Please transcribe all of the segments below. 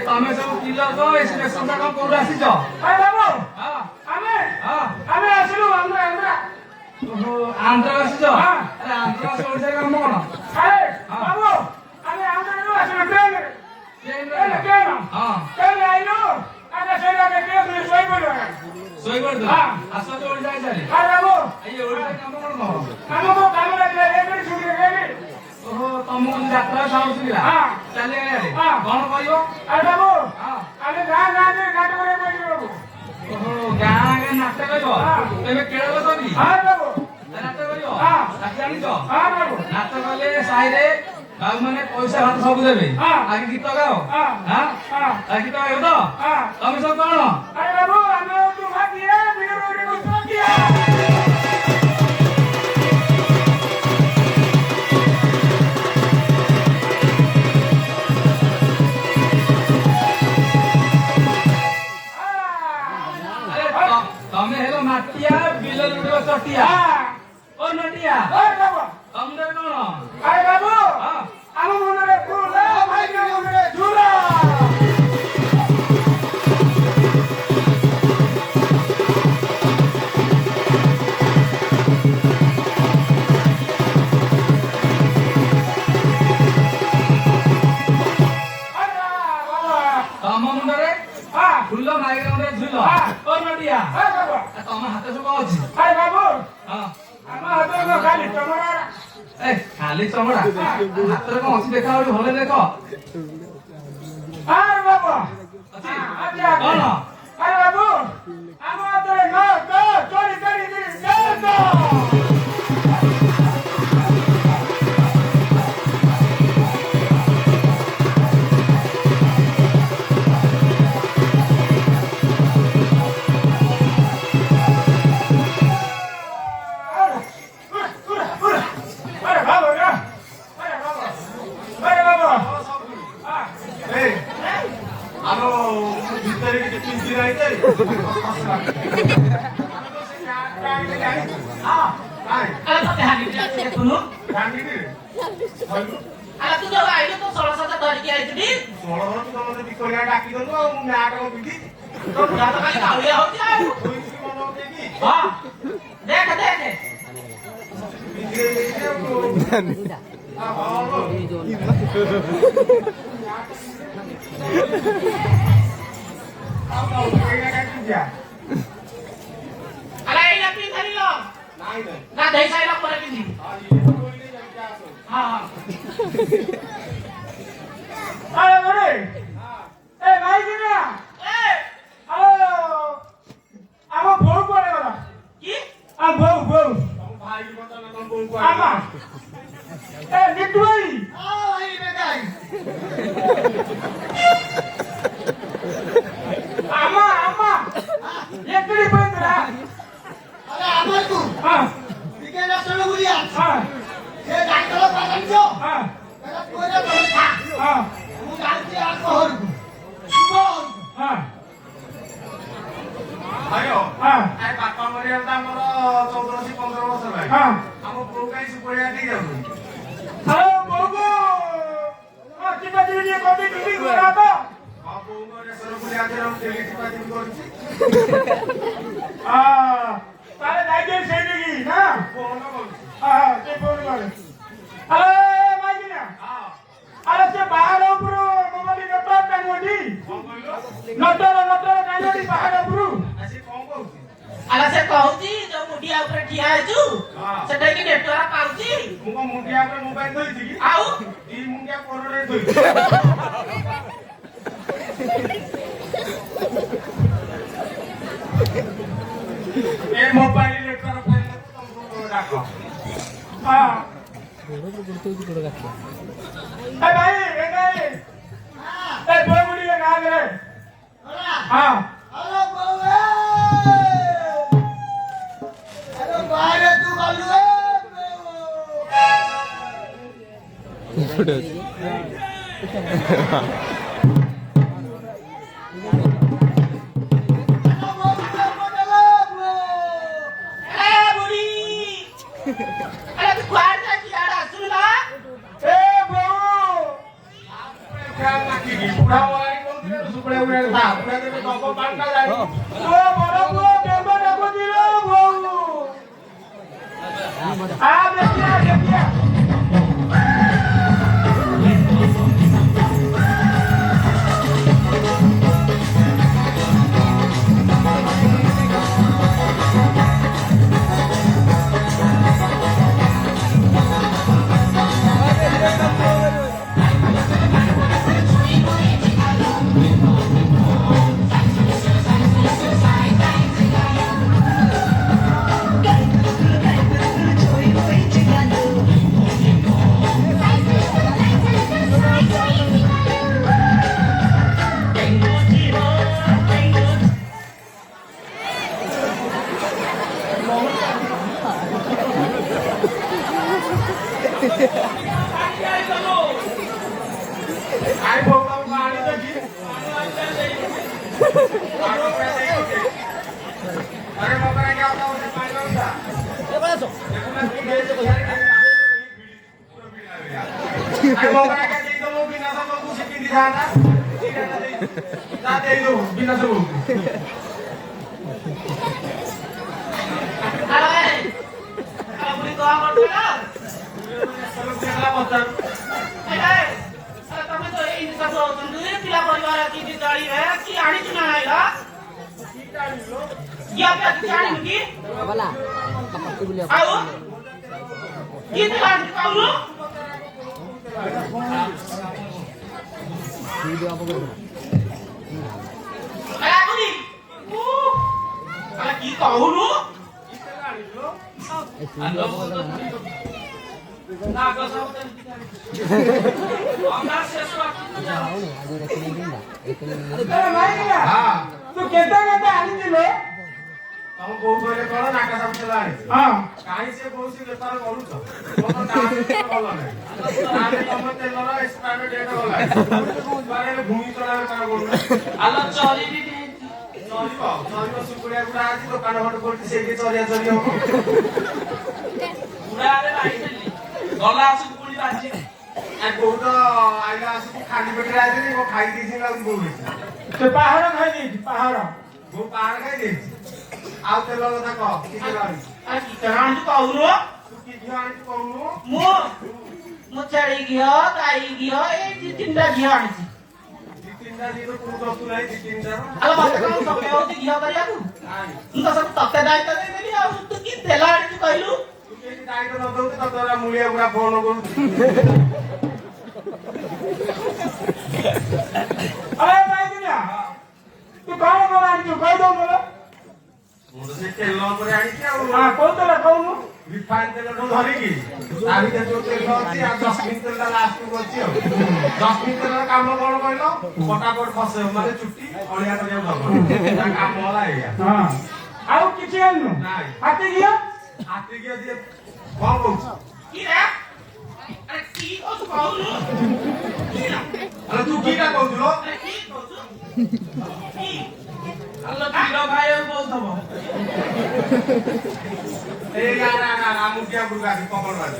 ତମେ ସବୁ କିଲୋ ତ ଏସେ ସନ୍ଧା କଣ କୋଉଠୁ ଆସିଛ? ଆରେ ବାବୁ ହଁ ଆମେ ଆସିଲୁ ଆନ୍ଧ୍ରା ଓହୋ ଆନ୍ଧ୍ର ଆସିଛ? ଆରେ ଆନ୍ଧ୍ର ଆସି ଓଡ଼ିଶାରେ କାମ କଣ? ଆରେ ବାବୁ ଆମେ ଆନ୍ଧ୍ରାରୁ ଆସିଲୁ ଟ୍ରେନରେ ଆଇଲୁ ଆମେ ସେଇଟା ଦେଖିକି ଶୋଇପଡ଼ିଲ ଆସ ତ ଓଡ଼ିଶା ଆସିସାରି ଆରେ ବାବୁ ଏଇ ଓଡ଼ିଶାରେ କାମ କଣ କର? କାମ ଲାଗିଲା ଏଇଠି ଛୁଟି ଓହୋ ତମକୁ ଯାତ୍ରା ସାଉଣ୍ଡ ଶୁଭିଲା ଚାଲି ଆଇଲେ କଣ କହିବ? ଆରେ ବାବୁ ଆମେ ଗାଁ ନାଟ କରିବାକୁ ବାବୁ ଓହୋ ଗାଁ ନାଟ କରିବ ତେବେ କେଳ ବସବି ବାବୁ ନାଟ କରିବ ନାଚ ଜାଣିଛ? ବାବୁ ନାଟ କଲେ ସାହିରେ ଆଉ ମାନେ ପଇସା ହାତ ସବୁ ଦେବେ ଆଗେ ଗୀତ ଗାଅ ଗୀତ ଗାଇବ ତ ତମେ ସବୁ କଣ? ଆରେ ବାବୁ ଆମେ ତୁ ଭାଗିଏ ବିରୁଡ଼ି ଗୁସ୍ତକିଆ ତମେ ହେଲ ମାଟିଆ ବିଲ ଲୁଟିବ ଚଟିଆ ଓ ନଟିଆ ତମରେ କଣ? ଆରେ ବାବୁ ଆମ ମନରେ ଫୁଲ ଭାଇ ମନରେ ଝୁଲା ତମ ମୁଣ୍ଡରେ ଫୁଲ ମାଇକ ମୁଣ୍ଡରେ ଝୁଲ ଓ ନଟିଆ ତମ ହାତ ସବୁ କଣ ଅଛି? ଆରେ ବାବୁ ହଁ ଆମ ହାତରେ ଖାଲି ଚମଡ଼ା ଖାଲି ଚମଡ଼ା ହାତରେ କଣ ଅଛି ଦେଖା ଗୋଟେ ଭଲ ଦେଖ ଆରେ ବାବୁ ଅଛି କଣ? ଆରେ ବାବୁ ଆମ ହାତରେ ଚୋରି ବାପା ମରିଗଲା ଆମର 14-15 ବର୍ଷ ହେଲା ଆମ ବୋଉ କାହିଁ ସୁପରିଆ ଦେଇ ଯାଉଛନ୍ତି? ଫଟୋ तू केता केता आनिथिलो ତମ ବୋଉ କହିଲେ କଣ ନାକା ସବୁ ଚଲା ଆଣିଛି କାହିଁ ସେ କହୁଛି ବେପାର କରୁଛ ତମ ଭଲ ନାହିଁ ତାହେଲେ ତମ ତେଲର ଏକ୍ସପାୟର ଡେଟ୍ ଗଲାଣି ଭୂମି ଚଳା ବେପାର କରୁନ ଆଲୋ ଚରିବି ଚଳିବ ଶୁକୁଡିଆ ଗୁଡା ଆଜି ଦୋକାନ ଘଟ କରୁଛି ସେଇଠି ଚରିଆ ଚରି ହବ ପୁରାରେ ବାଇଥିଲି ଗଲା ଆସୁକୁ ପୁଣି ବାଜି ବୋଉ ତ ଆଇଲା ଆସୁକୁ ଖାଲି ପେଟରେ ଆଇଥିଲି ମୋ ଖାଇ ଦେଇଛି ଆଉ ବୋଉ ସେ ପାହାଡ଼ ଖାଇ ଦେଇଛି ପାହାଡ଼ ବୋଉ ପାହାଡ଼ ଖାଇ ଦେଇଛି ଆଉ ତେଲ କଥା କହ କି ତେଲ ଆଣିଛୁ ଆଣିଛୁ କହୁନୁ ତୁ କି ଘିଅ ଆଣିଛୁ କହୁନୁ ମୁଁ ଛେଳି ଘିଅ ଗାଈ ଘିଅ ଏଇ ଦି ତିନିଟା ଘିଅ ଆଣିଛି ଦି ତିନିଟା ଘିଅ କୋଉ ଦସ୍ତୁ ନାହିଁ ଦି ତିନିଟା ଆଲୋ ମତେ କଣ ସମୟ ହଉଛି ଘିଅ କରିବାକୁ ମୁଁ ତ ସବୁ ତତେ ଦାୟିତ୍ୱ ଦେଇଦେଲି ଆଉ ତୁ କି ତେଲ ଆଣିଛୁ କହିଲୁ ତୁ କେମିତି ଦାୟିତ୍ୱ ନ ଦଉଛୁ ତତେ ମୂଳିଆ ଗୁଡା ଫୋନ କରୁଛୁ अरे भाई दुनिया तू कौन कौन आनिଛୁ କହିଦଉ मला ମୁଁ ତ ସେ ତେଲ ଉପରେ ଆଣିଛି ଆଉ हां କୋଉତଲା କହୁନୁ ରିଫାଇନ ତେଲଠୁ ଧରିକି ତା ଭିତରେ ଯୋଉ ତେଲ ଅଛି ଆଉ ଜସ୍ମିନ ତେଲଟା ଲାଷ୍ଟକୁ ଅଛି ଆଉ ଜସ୍ମିନ ତେଲର କାମ କଣ କହିଲ ଫଟାଫଟ ଖସେ ମାନେ ଚୁଟି ଅଳିଆ କରିବାକୁ ଦବ ତା କାମ ହେଲା ଏଇଆ हां ଆଉ କିଛି ଆଣିନୁ ନାଇଁ ହାତୀ ଗିଆ ହାତୀ କିଏ ଦିଏ କଣ କହୁଛୁ କି ରେ ଆରେ କି କହୁଛୁ କହୁନୁ ଆରେ ତୁ କିଟା କହୁଛୁ ଲୋ ଆରେ କି କହୁଛୁ କି ଆଲୋ କ୍ଷୀର ଖାଇବାକୁ କହୁଥବ ଏଇ ନା ମୁଖିଆ ବୁର୍ଗା କି ପକଡ଼ ମାରି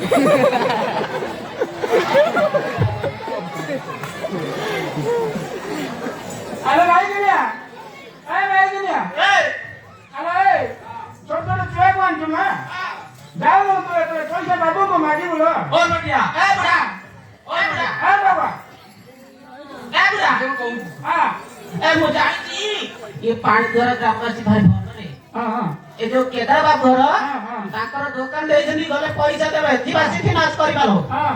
अरे भाई दुनिया ए भाई दुनिया ଏ अरे छोट छोट छुआ को आनिଛୁ ना जाओ तो पैसा बाबू को मागी बोलो ଓ ନଟିଆ ଏ ବୁଢା ଏ बाबा ବୁଢା हां ଏ ମୁଁ ଜାଣିଛି ଏ ପାଣି ଦ୍ୱାରା ଗ୍ରାମବାସୀ ଭାରି ଭଲ ରେ हां हां ଏ ଯୋଉ କେଦାର ବାବୁ ଘର ହଁ। ତାଙ୍କର ଦୋକାନ ଦେଇଛନ୍ତି ଗଲେ ପଇସା ଦେବେ ଯିବା ସେଠି ନାଶ କରିବାଲୋ हां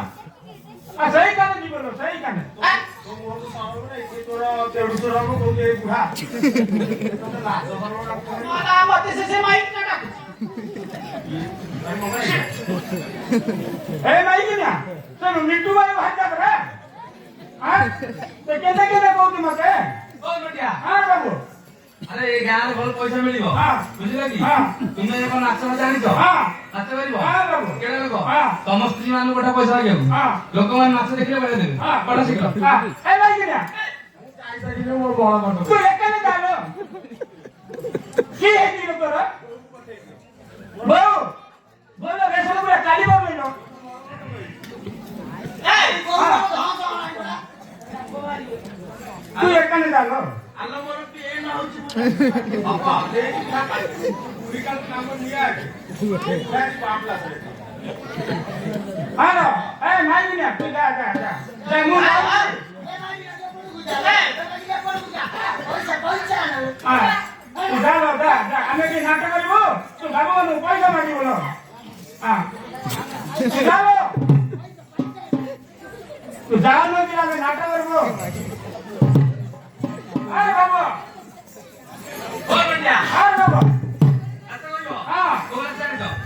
सही काने जीवलो सही काने ତୋ ମୁହଁକୁ ସରଣ ନାହିଁ ସେ ତୋର ଦେଢୁଶହ ରଙ୍ଗ କହୁଛି ଏଇ ବୁଢା ତୋତେ ଲାଜ ସରଣ ନା ମତେ ସେ ମାଇକ୍ ନା ଡାକୁଛି ए भाई दुनिया चलो मिट्टू भाई भाग रे हां तो केते केते कहू मते ଓ ନଟିଆ हां बाबू ଆରେ ଏ ଗାଁରେ ଭଲ ପଇସା ମିଳିବ ବୁଝିଲ କି ତୁମେ ଏବେ ନାଚ ଜାଣିଛ ନାଚ କରିବ କେଡ଼େ ଲୋକ ତମ ସ୍ତ୍ରୀ ମାନଙ୍କୁ ଗୋଟେ ପଇସା ମାଗିବାକୁ ଲୋକମାନେ ନାଚ ଦେଖିଲେ ପଇସା ଦେବେ ପଢା ଶୀଘ୍ର ମୋ ବଳ ମଣ୍ଡପ ତୁ ଏକାନେ ଚାଲ কি ହେଇଛି ତୋର ବୋଉ ବୋଲ ବେସନ ପୁରା ଚାଲିବ ମିଳ ତୁ ଏକାନେ ଚାଲ ଆଲୋ ମୋର ପେନ୍ ହଉଛି ବାପା ଦେଇ ନା ପୁରୀ କାଲ କାମ ନିଆ ବାସ୍ ପାପଲା ସେ ହାଲୋ ଏ ମାଇନିଆ ତୁ ଯା ଯା ଯା ମୁଁ ଆମେ କି ନାଟ କରିବୁ ତୁ ଭାବୁ ପଇସା ମାଗିବୁ ତୁ ଯାଉନ କି ଆମେ ନାଟ କରିବୁ ଆରେ ବାବୁ ଆରେ ବାବୁ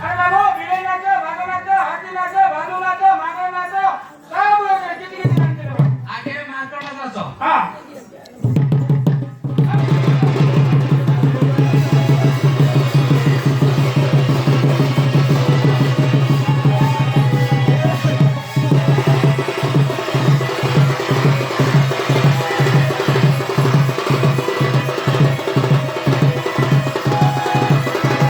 ଆରେ ବାବୁ ବିଲେଇ ନାଚ ବାଘ ନାଚ ହାତୀ ନାଚ ଭାଲୁ ନାଚ ମାଗ ନାଚ ସବୁ କିଛି କିଛି ନାଚ ଆଗେ ମାଙ୍କଡ଼ ନାଚ